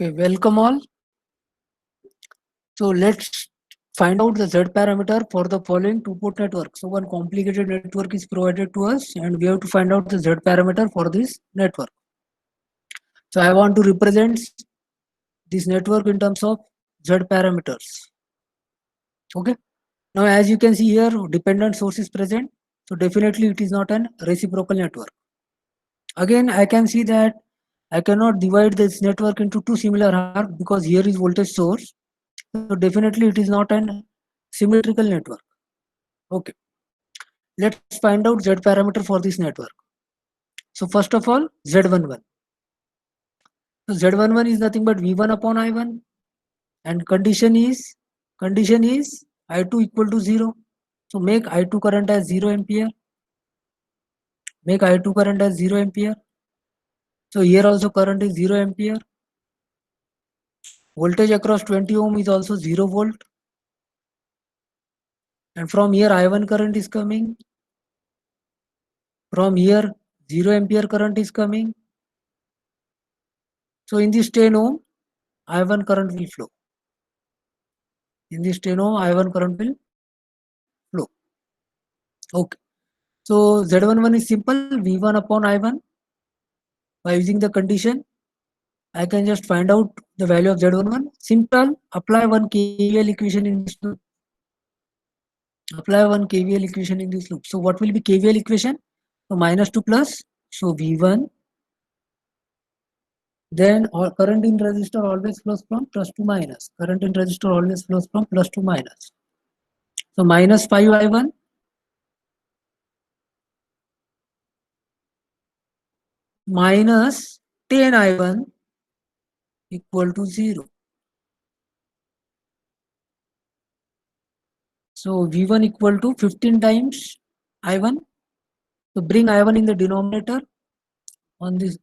Okay, welcome all. So let's find out the Z parameter for the following two-port network. So one complicated network is provided to us and we have to find out the Z parameter for this network. So I want to represent this network in terms of Z parameters. Okay. Now as you can see here, dependent source is present. So definitely it is not an reciprocal network. Again, I can see that I cannot divide this network into two similar halves because here is voltage source. So definitely it is not an symmetrical network. Okay. Let's find out Z parameter for this network. So first of all, Z11. So Z11 is nothing but V1 upon I1 and condition is I2 equal to 0. So make I2 current as 0 ampere. Make I2 current as 0 ampere. So here also current is 0 ampere. Voltage across 20 ohm is also 0 volt. And from here I1 current is coming. From here 0 ampere current is coming. So in this 10 ohm, I1 current will flow. In this 10 ohm, I1 current will flow. Okay. So Z11 is simple, V1 upon I1. By using the condition, I can just find out the value of Z11. Simple, apply one KVL equation in this loop. Apply one KVL equation in this loop. So what will be KVL equation? So minus to plus. So V1. Then current in resistor always flows from plus to minus. Current in resistor always flows from plus to minus. So minus 5I1 minus 10I1 equal to 0. So V1 equal to 15 times I1. So bring I1 in the denominator on this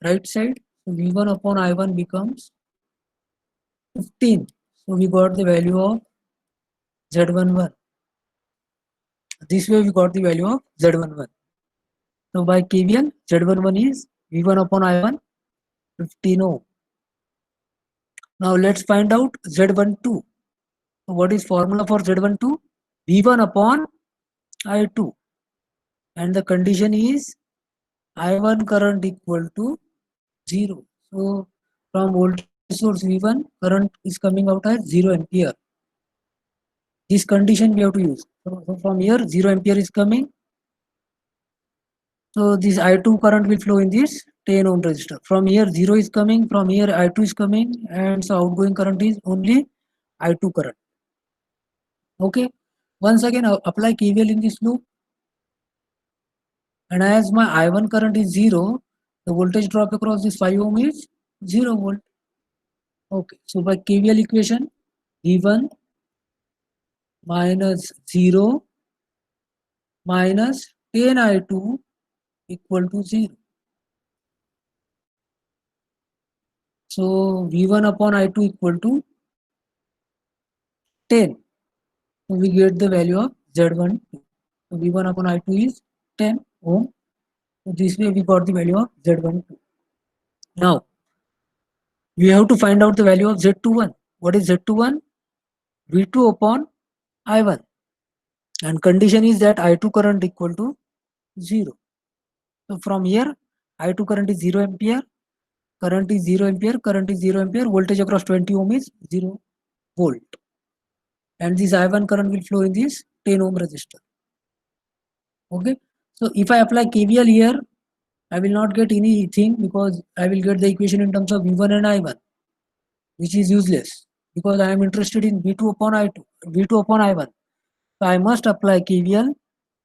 right side. So V1 upon I1 becomes 15. So we got the value of Z11. This way we got the value of Z11. So by KVL, Z11 is V1 upon I1 15 ohm. Now let's find out Z12. So what is formula for Z12? V1 upon I2. And the condition is I1 current equal to 0. So from voltage source V1, current is coming out as 0 ampere. This condition we have to use. So from here 0 ampere is coming. So this I2 current will flow in this 10 ohm resistor. From here 0 is coming, from here I2 is coming, and so outgoing current is only I2 current. Okay. Once again apply KVL in this loop. And as my I1 current is 0, the voltage drop across this 5 ohm is 0 volt. Okay, so by KVL equation, V1 minus 0 minus 10I2 equal to 0. So V1 upon I2 equal to 10. So we get the value of Z12. So V1 upon I2 is 10 ohm. So this way we got the value of Z12. Now we have to find out the value of Z21. What is Z21? V2 upon I1. And condition is that I2 current equal to 0. So from here I2 current is 0 ampere, current is 0 ampere, current is 0 ampere, voltage across 20 ohm is 0 volt. And this I1 current will flow in this 10 ohm resistor. Okay. So if I apply KVL here, I will not get anything because I will get the equation in terms of V1 and I1, which is useless because I am interested in V2 upon I2, V2 upon I1. So I must apply KVL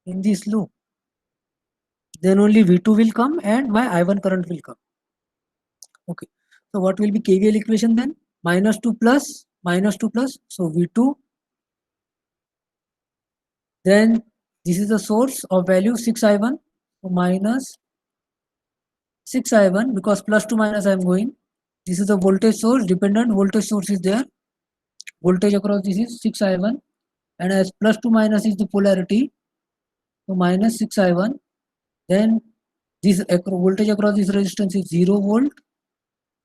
in this loop. Then only V2 will come and my I1 current will come. Okay. So what will be KVL equation then? Minus 2 plus, minus 2 plus. So V2. Then this is the source of value 6I1. So minus 6I1 because plus to minus I am going. This is the voltage source, dependent voltage source is there. Voltage across this is 6I1. And as plus to minus is the polarity. So minus 6I1. Then this voltage across this resistance is 0 volt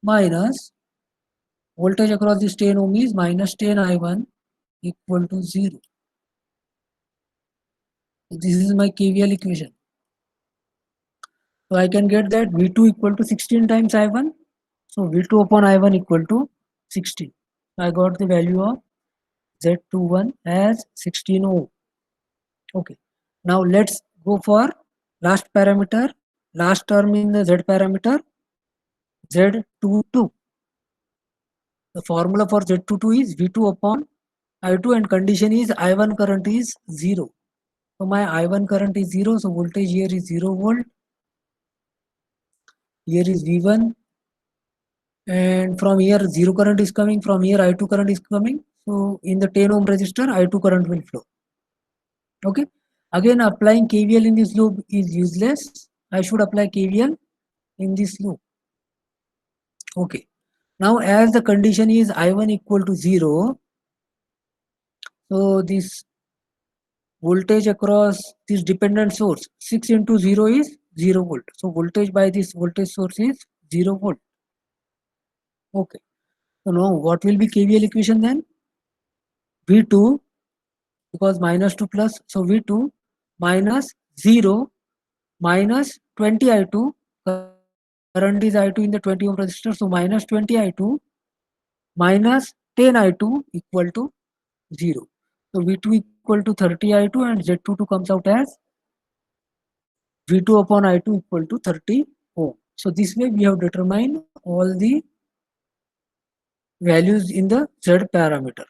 minus voltage across this 10 ohm is minus 10 I1 equal to 0. So this is my KVL equation. So I can get that V2 equal to 16 times I1. So V2 upon I1 equal to 16. I got the value of Z21 as 16 ohm. Okay. Now let's go for last parameter, last term in the Z parameter, Z22. The formula for Z22 is V2 upon I2 and condition is I1 current is 0. So my I1 current is 0, so voltage here is 0 volt. Here is V1 and from here 0 current is coming, from here I2 current is coming. So in the 10 ohm resistor I2 current will flow. Okay. Again applying KVL in this loop is useless. I should apply KVL in this loop. Okay. Now as the condition is I1 equal to 0, so this voltage across this dependent source 6 into 0 is 0 volt. So voltage by this voltage source is 0 volt. Okay. So now what will be KVL equation then? V2, because minus 2 plus, so V2 minus 0 minus 20 I2, current is I2 in the 20 ohm resistor, so minus 20 I2 minus 10 I2 equal to 0. So V2 equal to 30 I2 and Z22 comes out as V2 upon I2 equal to 30 ohm. So this way we have determined all the values in the Z parameter.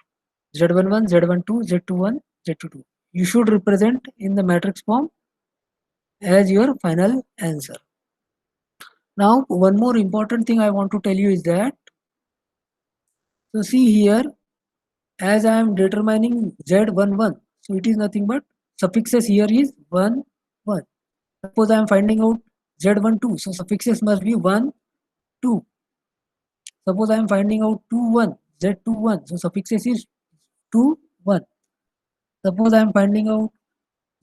Z11, Z12, Z21, Z22. You should represent in the matrix form as your final answer. Now one more important thing I want to tell you is that, so see here, as I am determining Z11, so it is nothing but suffixes here is 1, 1. Suppose I am finding out Z12, so suffixes must be 1, 2. Suppose I am finding out 2, 1, Z21, so suffixes is 2, 1. Suppose I am finding out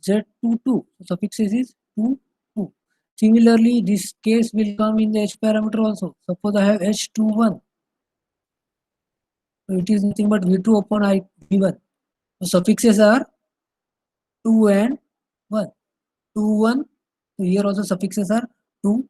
Z22, so suffixes is 2, 2. Similarly, this case will come in the H parameter also. Suppose I have H21, so it is nothing but V2 upon V1. So suffixes are 2 and 1. 2, 1. So here also suffixes are 2,